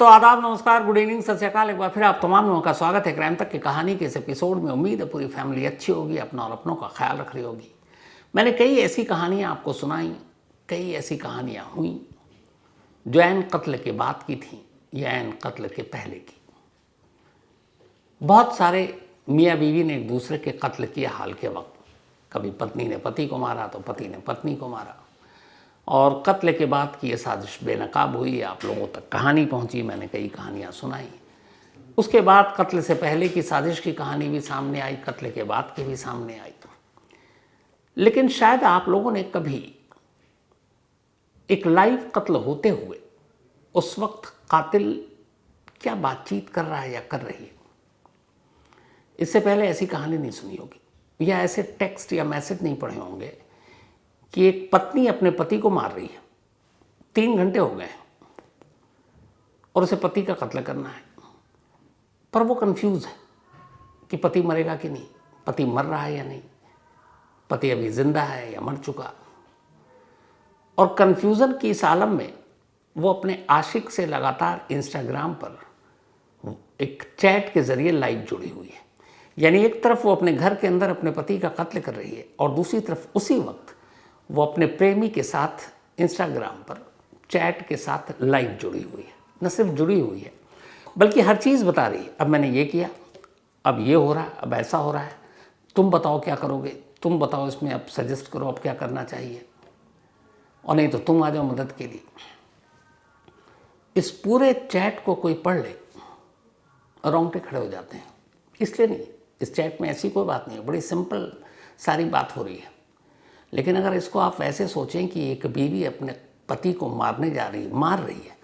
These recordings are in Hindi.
तो आदाब, नमस्कार, गुड इवनिंग, सत श्री अकाल। एक बार फिर आप तमाम लोगों का स्वागत है क्राइम तक की कहानी के इस एपिसोड में। उम्मीद है पूरी फैमिली अच्छी होगी, अपना और अपनों का ख्याल रख रही होगी। मैंने कई ऐसी कहानियाँ आपको सुनाई, कई ऐसी कहानियाँ हुई जो ऐन कत्ल के बाद की थी या ऐन कत्ल के पहले की। बहुत सारे मियाँ बीवी ने एक दूसरे के कत्ल किया हाल के वक्त। कभी पत्नी ने पति को मारा तो पति ने पत्नी को मारा, और कत्ल के बाद की ये साजिश बेनकाब हुई। आप लोगों तक कहानी पहुंची, मैंने कई कहानियां सुनाई। उसके बाद कत्ल से पहले की साजिश की कहानी भी सामने आई, कत्ल के बाद की भी सामने आई। लेकिन शायद आप लोगों ने कभी एक लाइव कत्ल होते हुए उस वक्त कातिल क्या बातचीत कर रहा है या कर रही है, इससे पहले ऐसी कहानी नहीं सुनी होगी, या ऐसे टेक्स्ट या मैसेज नहीं पढ़े होंगे कि एक पत्नी अपने पति को मार रही है, 3 घंटे हो गए और उसे पति का कत्ल करना है, पर वो कंफ्यूज है कि पति मरेगा कि नहीं, पति मर रहा है या नहीं, पति अभी जिंदा है या मर चुका। और कंफ्यूजन की इस आलम में वो अपने आशिक से लगातार इंस्टाग्राम पर एक चैट के जरिए लाइव जुड़ी हुई है। यानी एक तरफ वो अपने घर के अंदर अपने पति का कत्ल कर रही है और दूसरी तरफ उसी वक्त वो अपने प्रेमी के साथ इंस्टाग्राम पर चैट के साथ लाइव जुड़ी हुई है। न सिर्फ जुड़ी हुई है बल्कि हर चीज़ बता रही है। अब मैंने ये किया, अब ये हो रहा है, अब ऐसा हो रहा है, तुम बताओ क्या करोगे, तुम बताओ इसमें, अब सजेस्ट करो अब क्या करना चाहिए, और नहीं तो तुम आ जाओ मदद के लिए। इस पूरे चैट को कोई पढ़ ले, रोंगटे खड़े हो जाते हैं। इसलिए नहीं, इस चैट में ऐसी कोई बात नहीं है, बड़ी सिंपल सारी बात हो रही है। लेकिन अगर इसको आप वैसे सोचें कि एक बीवी अपने पति को मारने जा रही है, मार रही है,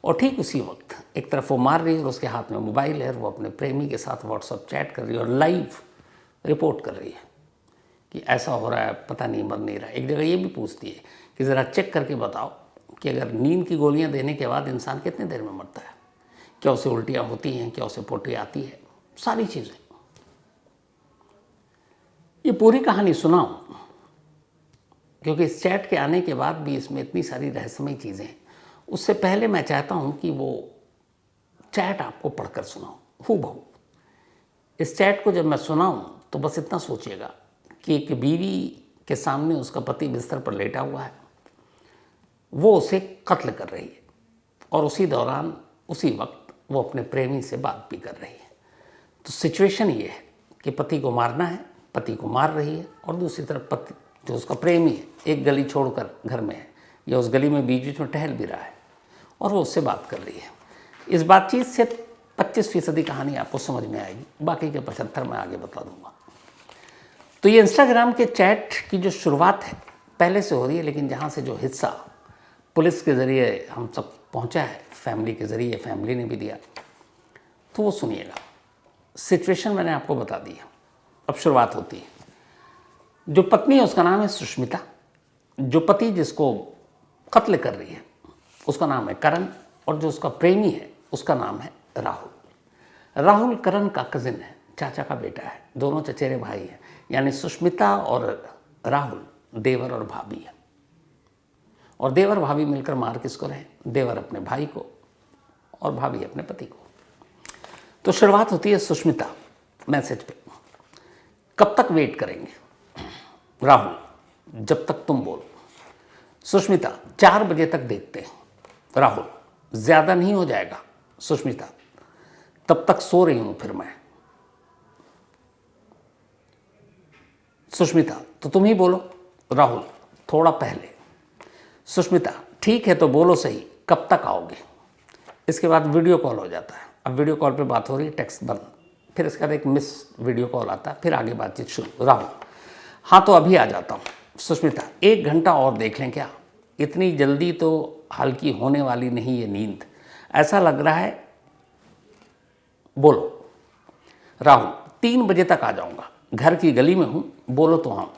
और ठीक उसी वक्त एक तरफ वो मार रही है और उसके हाथ में मोबाइल है, वो अपने प्रेमी के साथ व्हाट्सएप चैट कर रही है और लाइव रिपोर्ट कर रही है कि ऐसा हो रहा है, पता नहीं मर नहीं रहा। एक जगह ये भी पूछती है कि ज़रा चेक करके बताओ कि अगर नींद की गोलियाँ देने के बाद इंसान कितने देर में मरता है, क्या उसे उल्टियाँ होती हैं, क्या उसे पोटी आती है, सारी चीज़ें। ये पूरी कहानी सुनाऊं क्योंकि इस चैट के आने के बाद भी इसमें इतनी सारी रहस्यमय चीज़ें हैं। उससे पहले मैं चाहता हूं कि वो चैट आपको पढ़कर सुनाऊं हूबहू। इस चैट को जब मैं सुनाऊं तो बस इतना सोचिएगा कि एक बीवी के सामने उसका पति बिस्तर पर लेटा हुआ है, वो उसे कत्ल कर रही है और उसी दौरान उसी वक्त वो अपने प्रेमी से बात भी कर रही है। तो सिचुएशन ये है कि पति को मारना है, पति को मार रही है, और दूसरी तरफ पति जो उसका प्रेमी है एक गली छोड़कर घर में है, या उस गली में बीच बीच में टहल भी रहा है, और वो उससे बात कर रही है। इस बातचीत से 25% कहानी आपको समझ में आएगी, बाकी के 75 मैं आगे बता दूंगा। तो ये इंस्टाग्राम के चैट की जो शुरुआत है पहले से हो रही है, लेकिन जहाँ से जो हिस्सा पुलिस के ज़रिए हम सब पहुँचा है, फैमिली के ज़रिए, फैमिली ने भी दिया, तो वो सुनिएगा। सिचुएशन मैंने आपको बता दी है। अब शुरुआत होती है। जो पत्नी है उसका नाम है सुष्मिता, जो पति जिसको कत्ल कर रही है उसका नाम है करण, और जो उसका प्रेमी है उसका नाम है राहुल। राहुल करण का कजिन है, चाचा का बेटा है, दोनों चचेरे भाई हैं। यानी सुष्मिता और राहुल देवर और भाभी है, और देवर भाभी मिलकर मार किसको रहे, देवर अपने भाई को और भाभी अपने पति को। तो शुरुआत होती है सुष्मिता मैसेज पे, कब तक वेट करेंगे राहुल, जब तक तुम बोलो। सुष्मिता 4 बजे तक देखते हैं। राहुल ज़्यादा नहीं हो जाएगा सुष्मिता, तब तक सो रही हूं फिर मैं। सुष्मिता तो तुम ही बोलो। राहुल थोड़ा पहले। सुष्मिता ठीक है तो बोलो सही, कब तक आओगे। इसके बाद वीडियो कॉल हो जाता है। अब वीडियो कॉल पे बात हो रही है, टेक्स्ट बंद, फिर इसके बाद एक मिस वीडियो कॉल आता है, फिर आगे बातचीत शुरू। राहुल हाँ तो अभी आ जाता हूँ। सुष्मिता 1 घंटा और देख लें क्या, इतनी जल्दी तो हल्की होने वाली नहीं ये नींद, ऐसा लग रहा है, बोलो। राहुल 3 बजे तक आ जाऊँगा, घर की गली में हूँ, बोलो तो हाँ।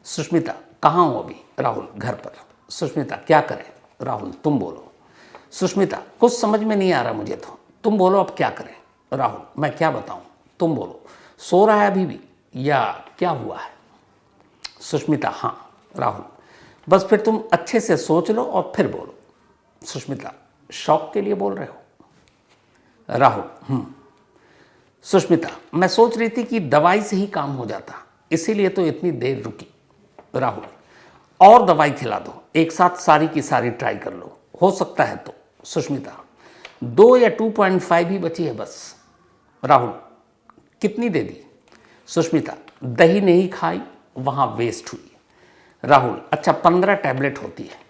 सुष्मिता कहाँ हूँ अभी। राहुल घर पर। सुष्मिता क्या करें। राहुल तुम बोलो। सुष्मिता कुछ समझ में नहीं आ रहा मुझे, तो तुम बोलो अब क्या करें। राहुल मैं क्या बताऊँ, तुम बोलो। सो रहा है अभी भी या क्या हुआ है। सुष्मिता हाँ। राहुल बस फिर तुम अच्छे से सोच लो और फिर बोलो। सुष्मिता शौक के लिए बोल रहे हो। राहुल, सुष्मिता, मैं सोच रही थी कि दवाई से ही काम हो जाता, इसीलिए तो इतनी देर रुकी। राहुल, और दवाई खिला दो, एक साथ सारी की सारी ट्राई कर लो, हो सकता है तो। सुष्मिता, 2 या 2.5 ही बची है बस। राहुल, कितनी दे दी? सुष्मिता, दही नहीं खाई, वहां वेस्ट हुई। राहुल, अच्छा 15 टैबलेट होती है।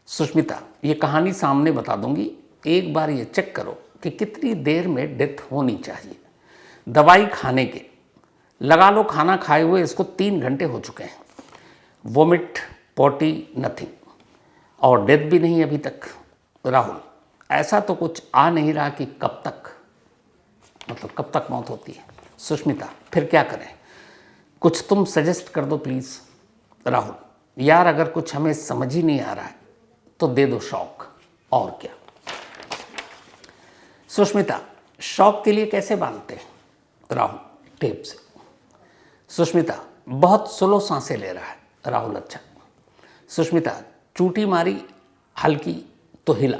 सुष्मिता, ये कहानी सामने बता दूंगी, एक बार ये चेक करो कि कितनी देर में डेथ होनी चाहिए। दवाई खाने के लगा लो, खाना खाए हुए इसको 3 घंटे हो चुके हैं, वोमिट, पॉटी, नथिंग, और डेथ भी नहीं अभी तक। राहुल, ऐसा तो कुछ आ नहीं रहा कि कब तक, मतलब कब तक मौत होती है। सुष्मिता, फिर क्या करें, कुछ तुम सजेस्ट कर दो प्लीज़। राहुल, यार अगर कुछ हमें समझ ही नहीं आ रहा है तो दे दो शॉक, और क्या। सुष्मिता, शॉक के लिए कैसे बांधते हैं? राहुल, टेप से। सुष्मिता, बहुत स्लो सांसें ले रहा है। राहुल, अच्छा। सुष्मिता, चूटी मारी हल्की तो हिला।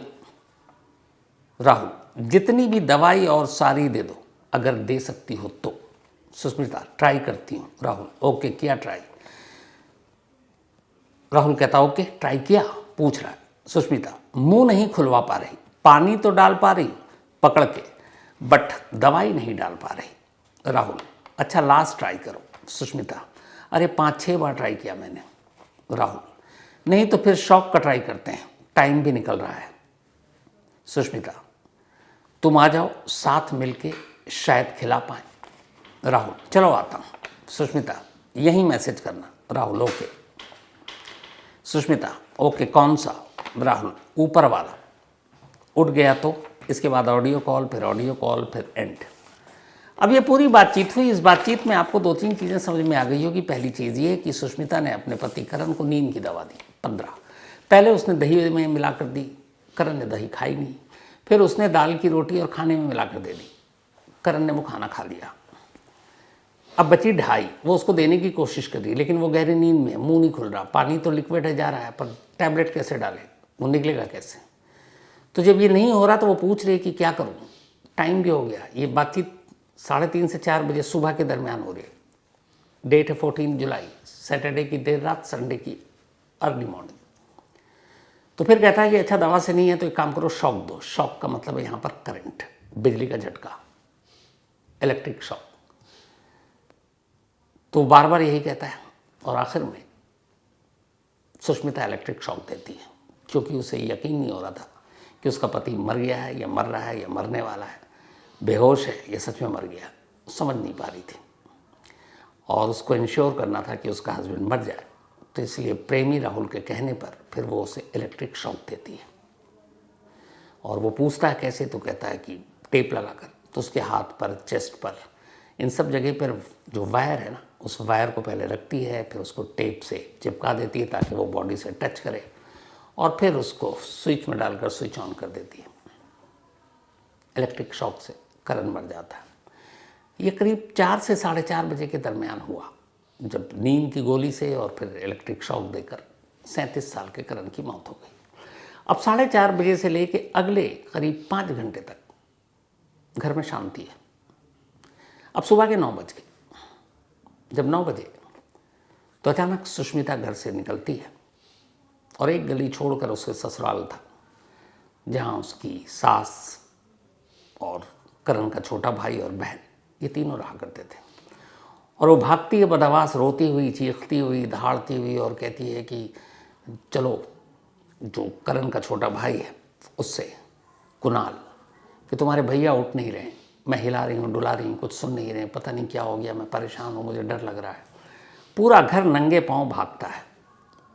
राहुल, जितनी भी दवाई और सारी दे दो अगर दे सकती हो तो। सुष्मिता, ट्राई करती हूँ। राहुल, ओके, किया ट्राई? राहुल कहता ओके, ट्राई किया? पूछ रहा है। सुष्मिता, मुंह नहीं खुलवा पा रही, पानी तो डाल पा रही पकड़ के, बट दवाई नहीं डाल पा रही। राहुल, अच्छा लास्ट ट्राई करो। सुष्मिता, अरे 5-6 बार ट्राई किया मैंने। राहुल, नहीं तो फिर शॉक का ट्राई करते हैं, टाइम भी निकल रहा है। सुष्मिता, तुम आ जाओ, साथ मिलके शायद खिला पाए। राहुल, चलो आता हूँ। सुष्मिता, यही मैसेज करना। राहुल, ओके। सुष्मिता, ओके, कौन सा? राहुल, ऊपर वाला। उठ गया तो इसके बाद ऑडियो कॉल, फिर ऑडियो कॉल, फिर एंड। अब ये पूरी बातचीत हुई। इस बातचीत में आपको 2-3 चीज़ें समझ में आ गई होगी। पहली चीज़ ये कि सुष्मिता ने अपने पति करण को नींद की दवा दी 15। पहले उसने दही में मिलाकर दी, करण ने दही खाई नहीं। फिर उसने दाल की रोटी और खाने में मिलाकर दे दी, करण ने वो खाना खा लिया। अब बची 2.5, वो उसको देने की कोशिश कर रही, लेकिन वो गहरी नींद में, मुंह नहीं खुल रहा, पानी तो लिक्विड है जा रहा है, पर टैबलेट कैसे डाले, वो निकलेगा कैसे? तो जब ये नहीं हो रहा तो वो पूछ रही कि क्या करूँ। टाइम भी हो गया, ये बातचीत 3:30 से 4 बजे सुबह के दरमियान हो रही है। डेट है 14 जुलाई, सैटरडे की देर रात, संडे की अर्ली मॉर्निंग। तो फिर कहता है कि अच्छा दवा से नहीं है तो एक काम करो, शॉक दो। शॉक का मतलब है यहाँ पर करंट, बिजली का झटका, इलेक्ट्रिक शॉक। तो बार बार यही कहता है, और आखिर में सुष्मिता इलेक्ट्रिक शॉक देती है, क्योंकि उसे यकीन नहीं हो रहा था कि उसका पति मर गया है या मर रहा है या मरने वाला है, बेहोश है या सच में मर गया, समझ नहीं पा रही थी। और उसको इंश्योर करना था कि उसका हस्बैंड मर जाए, तो इसलिए प्रेमी राहुल के कहने पर फिर वो उसे इलेक्ट्रिक शॉक देती है। और वो पूछता है कैसे, तो कहता है कि टेप लगाकर। तो उसके हाथ पर, चेस्ट पर, इन सब जगह पर जो वायर है ना, उस वायर को पहले रखती है, फिर उसको टेप से चिपका देती है ताकि वो बॉडी से टच करे, और फिर उसको स्विच में डालकर स्विच ऑन कर देती है। इलेक्ट्रिक शॉक से करण मर जाता है। ये करीब 4 से 4:30 बजे के दरमियान हुआ, जब नींद की गोली से और फिर इलेक्ट्रिक शॉक देकर 37 साल के करण की मौत हो गई। अब 4:30 बजे से लेके अगले करीब 5 घंटे तक घर में शांति है। अब सुबह के 9 बज गए। जब 9 बजे तो अचानक सुष्मिता घर से निकलती है और एक गली छोड़कर उसके ससुराल था, जहाँ उसकी सास और करण का छोटा भाई और बहन, ये तीनों रहा करते थे। और वो भागती है बदहवास, रोती हुई, चीखती हुई, दहाड़ती हुई, और कहती है कि चलो, जो करण का छोटा भाई है उससे, कुणाल, कि तुम्हारे भैया उठ नहीं रहे, मैं हिला रही हूँ, डुला रही हूँ, कुछ सुन नहीं रहे, पता नहीं क्या हो गया, मैं परेशान हूँ, मुझे डर लग रहा है। पूरा घर नंगे पाँव भागता है,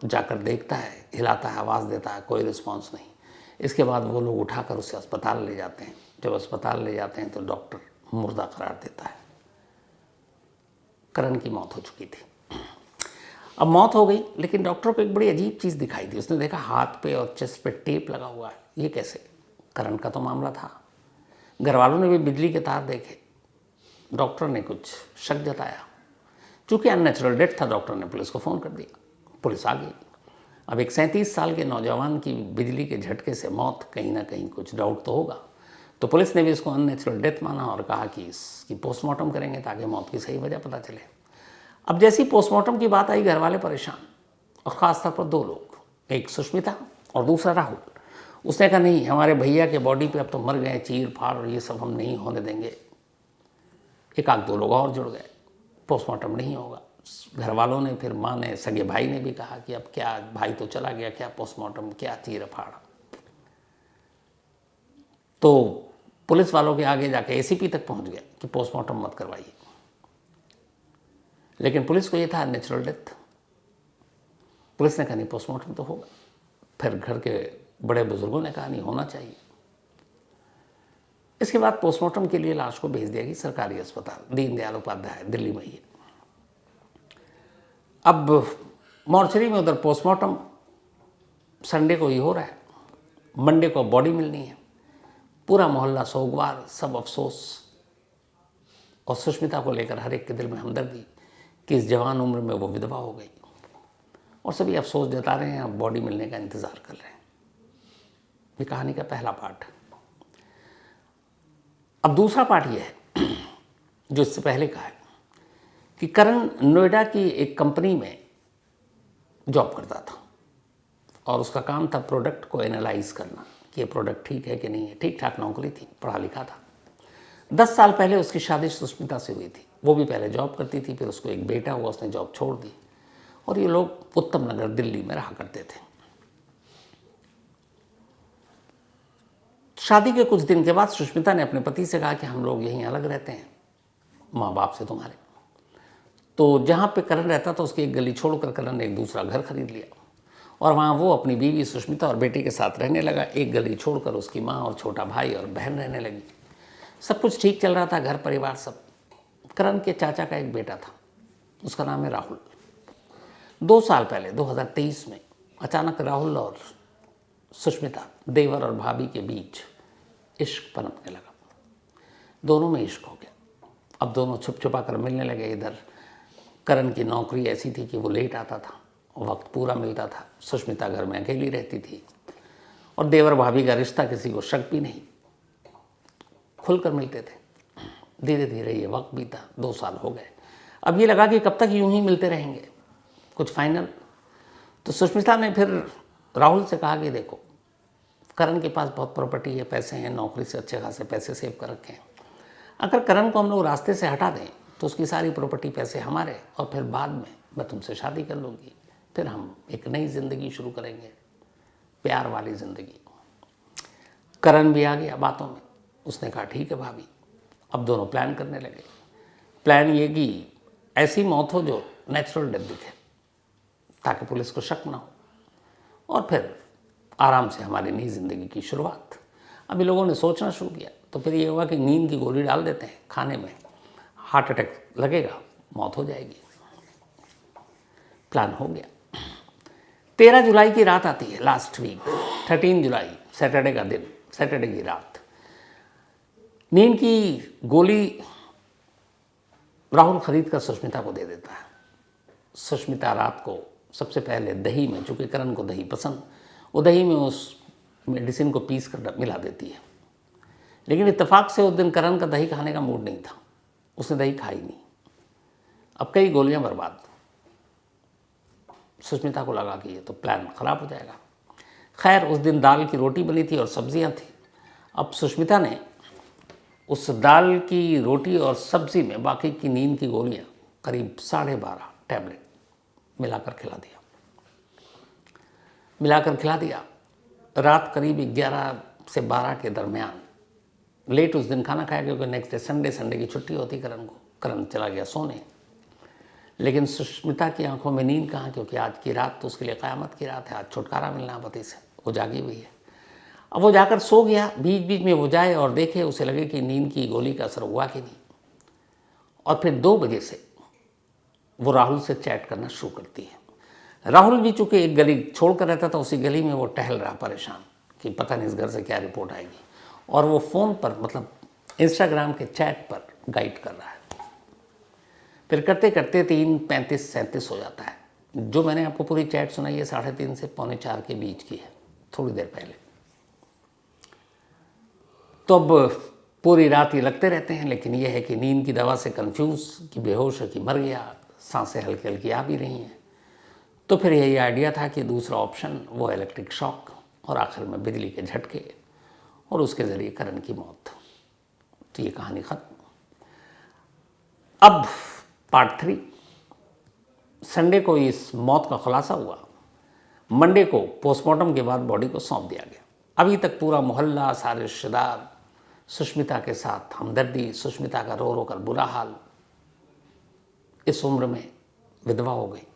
जाकर देखता है, हिलाता है, आवाज़ देता है, कोई रिस्पॉन्स नहीं। इसके बाद वो लोग उठाकर उसे अस्पताल ले जाते हैं। जब अस्पताल ले जाते हैं तो डॉक्टर मुर्दा करार देता है। करण की मौत हो चुकी थी। अब मौत हो गई, लेकिन डॉक्टर को एक बड़ी अजीब चीज़ दिखाई दी। उसने देखा हाथ पे और चेस्ट पे टेप लगा हुआ है, ये कैसे? करण का तो मामला था। घर वालों ने भी बिजली के तार देखे। डॉक्टर ने कुछ शक जताया, चूँकि अननेचुरल डेथ था, डॉक्टर ने पुलिस को फ़ोन कर दिया। पुलिस आ गई। अब एक 37 साल के नौजवान की बिजली के झटके से मौत, कहीं ना कहीं कुछ डाउट तो होगा। तो पुलिस ने भी इसको अननेचुरल डेथ माना और कहा कि इसकी पोस्टमार्टम करेंगे ताकि मौत की सही वजह पता चले। अब जैसी पोस्टमार्टम की बात आई, घर वाले परेशान, और ख़ास तौर पर दो लोग, एक सुष्मिता और दूसरा राहुल। उसने कहा नहीं, हमारे भैया के बॉडी पे अब तो मर गए, चीर फाड़ और ये सब हम नहीं होने देंगे। एक आध दो लोग और जुड़ गए, पोस्टमार्टम नहीं होगा। घर वालों ने, फिर माँ ने, सगे भाई ने भी कहा कि अब क्या, भाई तो चला गया, क्या पोस्टमार्टम, क्या चीर फाड़। तो पुलिस वालों के आगे जाके एसीपी तक पहुंच गया कि पोस्टमार्टम मत करवाइए, लेकिन पुलिस को ये था नेचुरल डेथ। पुलिस ने कहा नहीं, पोस्टमार्टम तो होगा। फिर घर के बड़े बुजुर्गों ने कहा नहीं, होना चाहिए। इसके बाद पोस्टमार्टम के लिए लाश को भेज दिया गई सरकारी अस्पताल दीनदयाल उपाध्याय, दिल्ली में ही। अब मॉर्चरी में उधर पोस्टमार्टम संडे को ही हो रहा है, मंडे को बॉडी मिलनी है। पूरा मोहल्ला सोगवार, सब अफसोस, और सुष्मिता को लेकर हर एक के दिल में हमदर्दी कि इस जवान उम्र में वो विधवा हो गई, और सभी अफसोस जता रहे हैं, अब बॉडी मिलने का इंतज़ार कर रहे हैं। ये कहानी का पहला पार्ट है। अब दूसरा पार्ट ये है जो इससे पहले का है कि करण नोएडा की एक कंपनी में जॉब करता था और उसका काम था प्रोडक्ट को एनालाइज करना कि ये प्रोडक्ट ठीक है कि नहीं है। ठीक ठाक नौकरी थी, पढ़ा लिखा था। 10 साल पहले उसकी शादी सुष्मिता से हुई थी। वो भी पहले जॉब करती थी, फिर उसको एक बेटा हुआ, उसने जॉब छोड़ दी और ये लोग उत्तम नगर दिल्ली में रहा करते थे। शादी के कुछ दिन के बाद सुष्मिता ने अपने पति से कहा कि हम लोग यहीं अलग रहते हैं माँ बाप से तुम्हारे। तो जहाँ पे करण रहता था उसकी एक गली छोड़कर करण ने एक दूसरा घर खरीद लिया और वहाँ वो अपनी बीवी सुष्मिता और बेटे के साथ रहने लगा। एक गली छोड़कर उसकी माँ और छोटा भाई और बहन रहने लगी। सब कुछ ठीक चल रहा था, घर परिवार सब। करण के चाचा का एक बेटा था, उसका नाम है राहुल। 2 साल पहले 2023 में अचानक राहुल और सुष्मिता, देवर और भाभी के बीच इश्क पनपने लगा। दोनों में इश्क हो गया। अब दोनों छुप छुपा कर मिलने लगे। इधर करण की नौकरी ऐसी थी कि वो लेट आता था, वक्त पूरा मिलता था। सुष्मिता घर में अकेली रहती थी और देवर भाभी का रिश्ता किसी को शक भी नहीं, खुलकर मिलते थे। धीरे धीरे ये वक्त बीता, 2 साल हो गए। अब ये लगा कि कब तक यूं ही मिलते रहेंगे, कुछ फाइनल। तो सुष्मिता ने फिर राहुल से कहा कि देखो, करण के पास बहुत प्रॉपर्टी है, पैसे हैं, नौकरी से अच्छे खासे पैसे सेव कर रखे हैं। अगर करण को हम लोग रास्ते से हटा दें तो उसकी सारी प्रॉपर्टी, पैसे हमारे, और फिर बाद में मैं तुमसे शादी कर लूँगी, फिर हम एक नई ज़िंदगी शुरू करेंगे, प्यार वाली ज़िंदगी। करण भी आ गया बातों में। उसने कहा ठीक है भाभी। अब दोनों प्लान करने लगे। प्लान ये कि ऐसी मौत हो जो नेचुरल डेथ दिखे ताकि पुलिस को शक ना हो, और फिर आराम से हमारी नई ज़िंदगी की शुरुआत। अभी लोगों ने सोचना शुरू किया तो फिर ये हुआ कि नींद की गोली डाल देते हैं खाने में, हार्ट अटैक लगेगा, मौत हो जाएगी। प्लान हो गया। 13 जुलाई की रात आती है, लास्ट वीक 13 जुलाई, सैटरडे का दिन, सैटरडे की रात। नींद की गोली राहुल खरीद कर सुष्मिता को दे देता है। सुष्मिता रात को सबसे पहले दही में, चूँकि करण को दही पसंद, वो दही में उस मेडिसिन को पीस कर मिला देती है। लेकिन इत्तेफाक से उस दिन करण का दही खाने का मूड नहीं था, उसने दही खाई नहीं। अब कई गोलियां बर्बाद। सुष्मिता को लगा कि ये तो प्लान ख़राब हो जाएगा। खैर उस दिन दाल की रोटी बनी थी और सब्जियां थी। अब सुष्मिता ने उस दाल की रोटी और सब्जी में बाकी की नींद की गोलियां, करीब 12.5 टैबलेट मिलाकर खिला दिया। रात करीब 11 से 12 के दरमियान, लेट उस दिन खाना खाया क्योंकि नेक्स्ट डे संडे की छुट्टी होती करण को। करण चला गया सोने, लेकिन सुष्मिता की आंखों में नींद कहाँ, क्योंकि आज की रात तो उसके लिए क़यामत की रात है। आज छुटकारा मिलना पति से, वो जागी हुई है। अब वो जाकर सो गया। बीच बीच में वो जाए और देखे, उसे लगे कि नींद की गोली का असर हुआ कि नहीं। और फिर 2 बजे से वो राहुल से चैट करना शुरू करती है। राहुल भी चूँकि एक गली छोड़कर रहता था, उसी गली में वो टहल रहा परेशान कि पता नहीं इस घर से क्या रिपोर्ट आएगी। और वो फ़ोन पर, मतलब इंस्टाग्राम के चैट पर गाइड कर रहा है। फिर करते करते 3:35-37 हो जाता है। जो मैंने आपको पूरी चैट सुनाई है 3:30 से 3:45 के बीच की है, थोड़ी देर पहले। तो अब पूरी रात ये लगते रहते हैं, लेकिन ये है कि नींद की दवा से कंफ्यूज कि बेहोश है कि मर गया, सांसें हल्की हल्की आ भी रही हैं। तो फिर यही आइडिया था कि दूसरा ऑप्शन वो इलेक्ट्रिक शॉक और आखिर में बिजली के झटके और उसके ज़रिए करण की मौत। तो ये कहानी ख़त्म। अब पार्ट 3। संडे को इस मौत का खुलासा हुआ। मंडे को पोस्टमार्टम के बाद बॉडी को सौंप दिया गया। अभी तक पूरा मोहल्ला, सारे रिश्तेदार सुष्मिता के साथ हमदर्दी, सुष्मिता का रो रो कर बुरा हाल। इस उम्र में विधवा हो गई।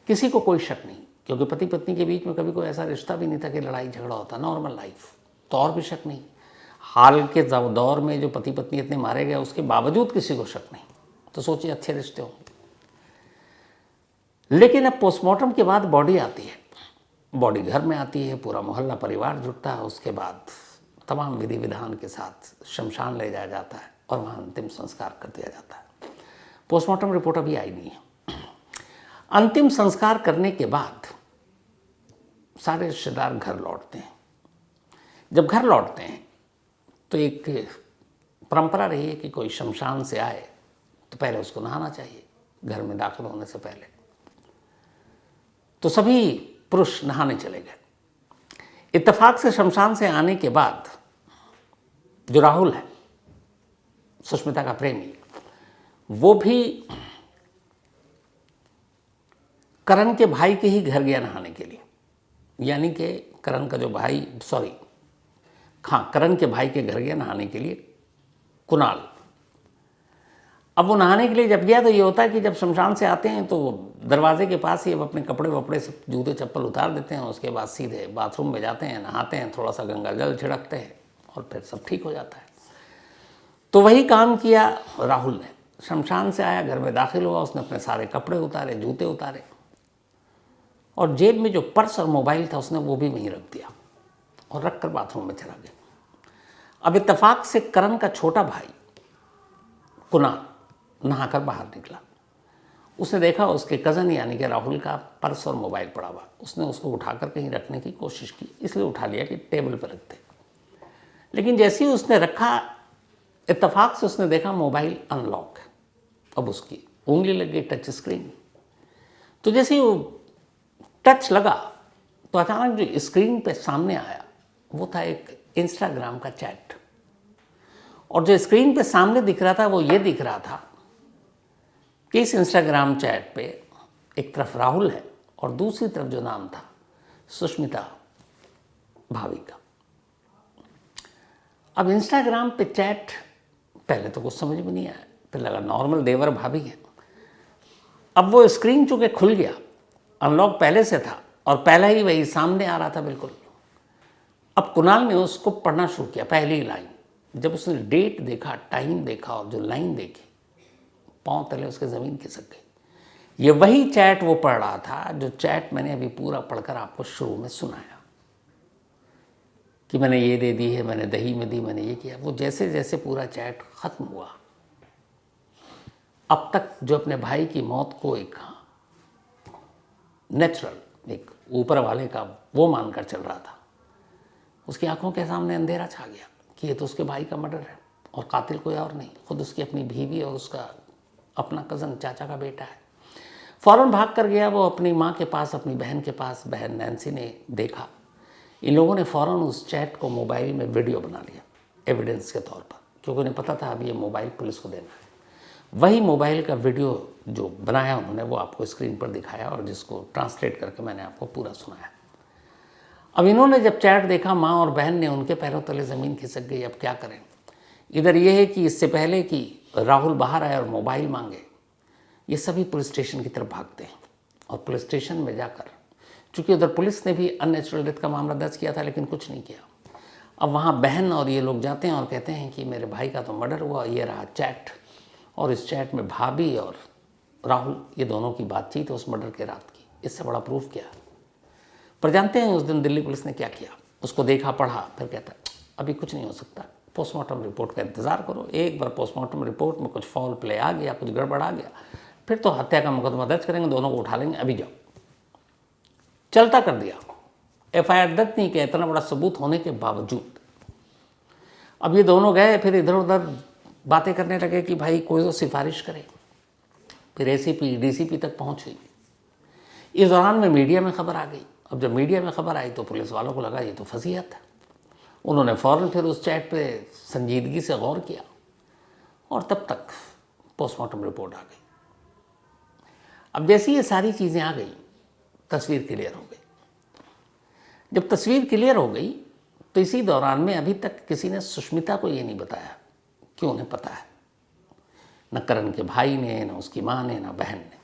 किसी को कोई शक नहीं, क्योंकि पति पत्नी के बीच में कभी कोई ऐसा रिश्ता भी नहीं था कि लड़ाई झगड़ा होता, नॉर्मल लाइफ। तो और भी शक नहीं। हाल के दौर में जो पति पत्नी इतने मारे गए उसके बावजूद किसी को शक नहीं, तो सोचिए अच्छे रिश्ते होंगे। लेकिन अब पोस्टमार्टम के बाद बॉडी आती है, बॉडी घर में आती है, पूरा मोहल्ला परिवार जुटता है। उसके बाद तमाम विधि विधान के साथ शमशान ले जाया जाता है और वहाँ अंतिम संस्कार कर दिया जाता है। पोस्टमार्टम रिपोर्ट अभी आई नहीं है। अंतिम संस्कार करने के बाद सारे रिश्तेदार घर लौटते हैं। जब घर लौटते हैं तो एक परंपरा रही है कि कोई शमशान से आए तो पहले उसको नहाना चाहिए, घर में दाखिल होने से पहले। तो सभी पुरुष नहाने चले गए। इत्तेफाक से शमशान से आने के बाद जो राहुल है, सुष्मिता का प्रेमी, वो भी करण के भाई के ही घर गया नहाने के लिए। यानी कि करण का जो भाई, करण के भाई के घर गया नहाने के लिए, कुणाल। अब वो नहाने के लिए जब गया तो ये होता है कि जब शमशान से आते हैं तो दरवाजे के पास ही अब अपने कपड़े वपड़े सब, जूते चप्पल उतार देते हैं। उसके बाद सीधे बाथरूम में जाते हैं, नहाते हैं, थोड़ा सा गंगा जल छिड़कते हैं और फिर सब ठीक हो जाता है। तो वही काम किया राहुल ने। शमशान से आया, घर में दाखिल हुआ, उसने अपने सारे कपड़े उतारे, जूते उतारे और जेब में जो पर्स और मोबाइल था उसने वो भी वहीं रख दिया और रख कर बाथरूम में चला गया। अब इत्तेफाक से करण का छोटा भाई कुणाल नहाकर बाहर निकला। उसने देखा उसके कज़न यानी कि राहुल का पर्स और मोबाइल पड़ा हुआ। उसने उसको उठाकर कहीं रखने की कोशिश की, इसलिए उठा लिया कि टेबल पर रखते। लेकिन जैसे ही उसने रखा, इत्तेफाक से उसने देखा मोबाइल अनलॉक है। अब उसकी उंगली लग गई टच स्क्रीन। तो जैसे ही वो टच लगा तो अचानक जो स्क्रीन पे सामने आया वो था एक इंस्टाग्राम का चैट। और जो स्क्रीन पे सामने दिख रहा था वो ये दिख रहा था कि इस इंस्टाग्राम चैट पे एक तरफ राहुल है और दूसरी तरफ जो नाम था सुष्मिता भाभी का। अब इंस्टाग्राम पे चैट, पहले तो कुछ समझ में नहीं आया, फिर लगा नॉर्मल देवर भाभी है। अब वो स्क्रीन चूंकि खुल गया, अनलॉक पहले से था और पहला ही वही सामने आ रहा था बिल्कुल। अब कुणाल ने उसको पढ़ना शुरू किया, पहली लाइन। जब उसने डेट देखा, टाइम देखा और जो लाइन देखी, पांव तले उसके ज़मीन खिसक गई। ये वही चैट वो पढ़ रहा था जो चैट मैंने अभी पूरा पढ़कर आपको शुरू में सुनाया कि मैंने ये दे दी है, मैंने दही में दी, मैंने ये किया। वो जैसे जैसे पूरा चैट ख़त्म हुआ, अब तक जो अपने भाई की मौत को एक नेचुरल, एक ऊपर वाले का वो मानकर चल रहा था, उसकी आंखों के सामने अंधेरा छा गया कि ये तो उसके भाई का मर्डर है और कातिल कोई और नहीं, खुद उसकी अपनी बीवी और उसका अपना कज़न, चाचा का बेटा है। फ़ौरन भाग कर गया वो अपनी माँ के पास, अपनी बहन के पास। बहन नैन्सी ने देखा। इन लोगों ने फ़ौरन उस चैट को मोबाइल में वीडियो बना लिया एविडेंस के तौर पर, क्योंकि उन्हें पता था अब ये मोबाइल पुलिस को देना है। वही मोबाइल का वीडियो जो बनाया उन्होंने वो आपको स्क्रीन पर दिखाया और जिसको ट्रांसलेट करके मैंने आपको पूरा सुनाया। अब इन्होंने जब चैट देखा, माँ और बहन ने, उनके पैरों तले ज़मीन खिसक गई। अब क्या करें? इधर ये है कि इससे पहले कि राहुल बाहर आए और मोबाइल मांगे, ये सभी पुलिस स्टेशन की तरफ भागते हैं और पुलिस स्टेशन में जाकर, चूँकि उधर पुलिस ने भी अननेचुरल डेथ का मामला दर्ज किया था लेकिन कुछ नहीं किया। अब वहाँ बहन और ये लोग जाते हैं और कहते हैं कि मेरे भाई का तो मर्डर हुआ, ये रहा चैट, और इस चैट में भाभी और राहुल ये दोनों की बातचीत है उस मर्डर के रात की। इससे बड़ा प्रूफ क्या? पर जानते हैं उस दिन दिल्ली पुलिस ने क्या किया? उसको देखा, पढ़ा, फिर कहता अभी कुछ नहीं हो सकता, पोस्टमार्टम रिपोर्ट का इंतज़ार करो। एक बार पोस्टमार्टम रिपोर्ट में कुछ फॉल प्ले आ गया, कुछ गड़बड़ आ गया, फिर तो हत्या का मुकदमा दर्ज करेंगे, दोनों को उठा लेंगे, अभी जाओ। चलता कर दिया। एफआईआर दर्ज नहीं किया, इतना बड़ा सबूत होने के बावजूद। अब ये दोनों गए, फिर इधर उधर बातें करने लगे कि भाई कोई तो सिफारिश करे। फिर एसीपी डीसीपी तक पहुँच गई। इस दौरान में मीडिया में खबर आ गई। अब जब मीडिया में खबर आई तो पुलिस वालों को लगा ये तो फजीहत है। उन्होंने फ़ौरन फिर उस चैट पे संजीदगी से गौर किया और तब तक पोस्टमार्टम रिपोर्ट आ गई। अब जैसी ये सारी चीज़ें आ गई, तस्वीर क्लियर हो गई। जब तस्वीर क्लियर हो गई तो इसी दौरान में अभी तक किसी ने सुष्मिता को ये नहीं बताया कि उन्हें पता है, न करण के भाई ने, न उसकी माँ ने, न बहन ने।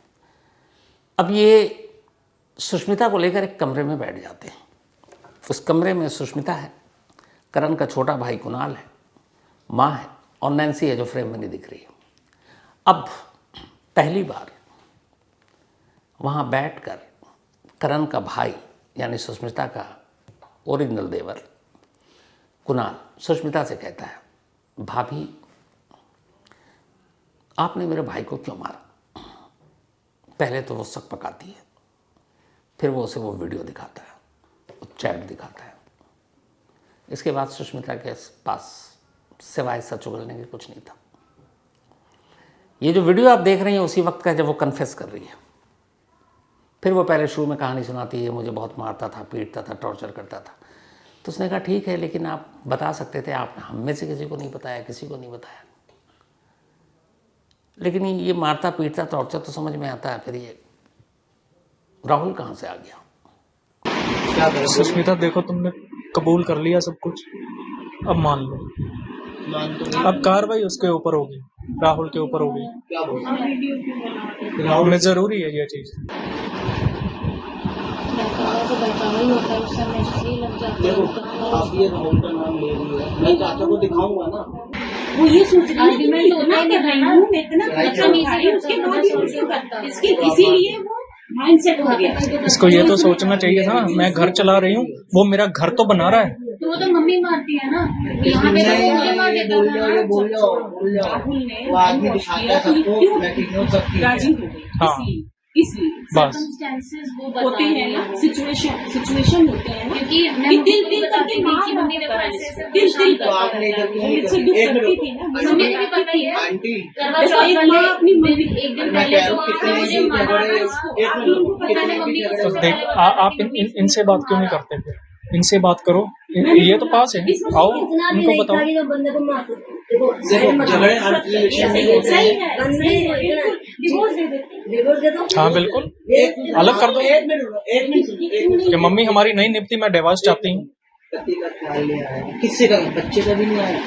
अब ये सुष्मिता को लेकर एक कमरे में बैठ जाते हैं। उस कमरे में सुष्मिता है, करण का छोटा भाई कुणाल है, माँ है और नैन्सी है जो फ्रेम में नहीं दिख रही है। अब पहली बार वहाँ बैठकर करण का भाई यानी सुष्मिता का ओरिजिनल देवर कुणाल सुष्मिता से कहता है, भाभी आपने मेरे भाई को क्यों मारा? पहले तो वो शक पकाती है, फिर वो उसे वो वीडियो दिखाता है, वो चैट दिखाता है। इसके बाद सुष्मिता के पास सिवाय सच उगलने के कुछ नहीं था। ये जो वीडियो आप देख रही हैं उसी वक्त का जब वो कन्फेस कर रही है। फिर वो पहले शुरू में कहानी सुनाती है, मुझे बहुत मारता था, पीटता था, टॉर्चर करता था। तो उसने कहा ठीक है, लेकिन आप बता सकते थे, आपने हम में से किसी को नहीं बताया, किसी को नहीं बताया। लेकिन ये मारता पीटता टॉर्चर तो समझ में आता है, फिर ये राहुल कहाँ से आ गया? सुष्मिता देखो, तुमने कबूल कर लिया सब कुछ, अब मान लो। अब कार्रवाई उसके ऊपर होगी, राहुल के ऊपर होगी। राहुल में जरूरी है ये चीज। देखो आप ये राहुल का नाम ले रही है, मैं चाचा को दिखाऊंगा ना, वो ये सोच रही है कि मैं इतना कर रही हूँ, मैं इतना मतलब उसके बाद ही उसको करता है, इसीलिए वो माइंडसेट हो गया। इसको ये तो सोचना चाहिए था, मैं घर चला रही हूँ, वो मेरा घर तो बना रहा है। तो वो तो मम्मी मारती है ना, यहाँ पे तो मुझे मार देता था। बोल जाओ राहुल ने वो आदमी दिखाता है सबको, मैं ठीक हूँ, सब ठीक राजी है। हो गई, हाँ इसलिए बस सर्कमस्टेंसेस वो होते हैं ना, सिचुएशन होते हैं, क्योंकि दिल करके मार मम्मी ने दिल तो आपने इधर क्यों नहीं से करती? दुख एक करती थी मिनट, ना, मम्मी को भी पता ही है। आंटी एक माँ अपनी मम्मी एक दिन मैं पहले कह रहा हूँ तो कितने मुझे भी मारा झगड़े, था। एक आप लोगों को मिनट, पता कितने नहीं भी मम्मी झगड़े को तो देख आप इनसे बात क्यों नहीं करते? फिर इनसे बात करो, ये तो पास है, आओ उनको बताओ। जो बंदे को मार देखो झगड़े हर रिलेशन में होते सही हैं। है, डिवोर्स दे देते हैं। डिवोर्स दे दो। हाँ बिल्कुल, अलग कर दो। एक मिनट सुनिए, एक मिनट कि मम्मी हमारी नहीं निपटी, मैं डिवोर्स चाहती हूँ। पति का ख्याल नहीं आया, किससे का? बच्चे का भी नहीं आया।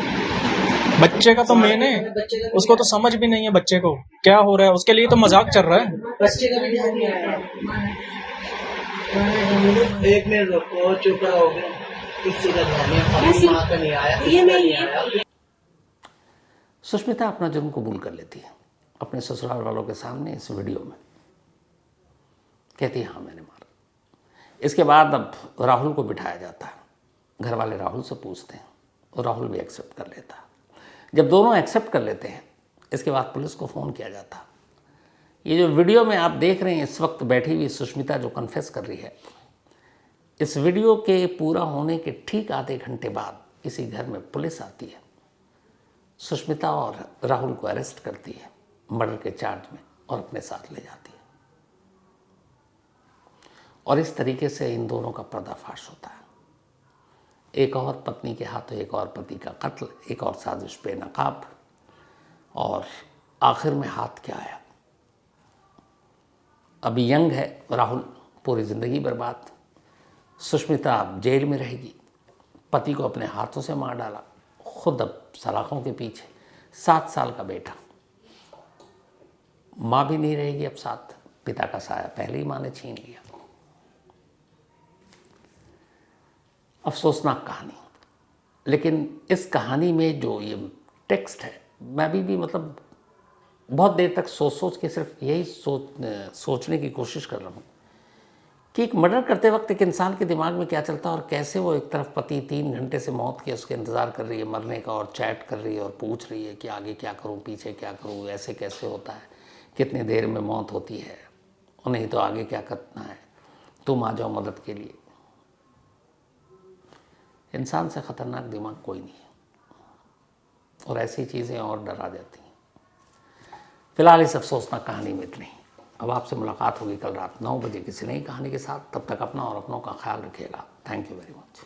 बच्चे का तो मेन है, उसको तो समझ भी नहीं है बच्चे को क्या हो रहा है, उसके लिए तो मजाक चल रहा है। बच्चे का भी ध्यान नहीं आया। एक मिनट रुको, चुप रहोगे, किसी का ध्यान नहीं आया, अपनी माँ का नहीं आया, किसी का नहीं आया। सुष्मिता अपना जुर्म कबूल कर लेती है अपने ससुराल वालों के सामने इस वीडियो में, कहती है हाँ मैंने मारा। इसके बाद अब राहुल को बिठाया जाता है, घर वाले राहुल से पूछते हैं और राहुल भी एक्सेप्ट कर लेता है। जब दोनों एक्सेप्ट कर लेते हैं इसके बाद पुलिस को फ़ोन किया जाता है। ये जो वीडियो में आप देख रहे हैं इस वक्त बैठी हुई सुष्मिता जो कन्फेस कर रही है, इस वीडियो के पूरा होने के ठीक आधे घंटे बाद इसी घर में पुलिस आती है, सुष्मिता और राहुल को अरेस्ट करती है मर्डर के चार्ज में और अपने साथ ले जाती है। और इस तरीके से इन दोनों का पर्दाफाश होता है। एक और पत्नी के हाथों एक और पति का कत्ल, एक और साजिश बेनकाब, और आखिर में हाथ क्या आया? अभी यंग है राहुल, पूरी ज़िंदगी बर्बाद। सुष्मिता अब जेल में रहेगी, पति को अपने हाथों से मार डाला, खुद अब सलाखों के पीछे। 7 साल का बेटा, माँ भी नहीं रहेगी अब साथ, पिता का साया पहले ही माँ ने छीन लिया। अफसोसनाक कहानी, लेकिन इस कहानी में जो ये टेक्स्ट है, मैं अभी भी मतलब बहुत देर तक सोच के सिर्फ यही सोचने की कोशिश कर रहा हूँ कि एक मर्डर करते वक्त एक इंसान के दिमाग में क्या चलता है और कैसे वो एक तरफ पति 3 घंटे से मौत के उसके इंतज़ार कर रही है मरने का, और चैट कर रही है और पूछ रही है कि आगे क्या करूँ, पीछे क्या करूँ, ऐसे कैसे होता है, कितनी देर में मौत होती है, नहीं तो आगे क्या करना है, तुम आ जाओ मदद के लिए। इंसान से ख़तरनाक दिमाग कोई नहीं है। और ऐसी चीज़ें और डरा देती हैं। फिलहाल इस अफसोसनाक कहानी में इतनी। अब आपसे मुलाकात होगी कल रात 9 बजे किसी नई कहानी के साथ। तब तक अपना और अपनों का ख्याल रखिएगा। Thank you very much.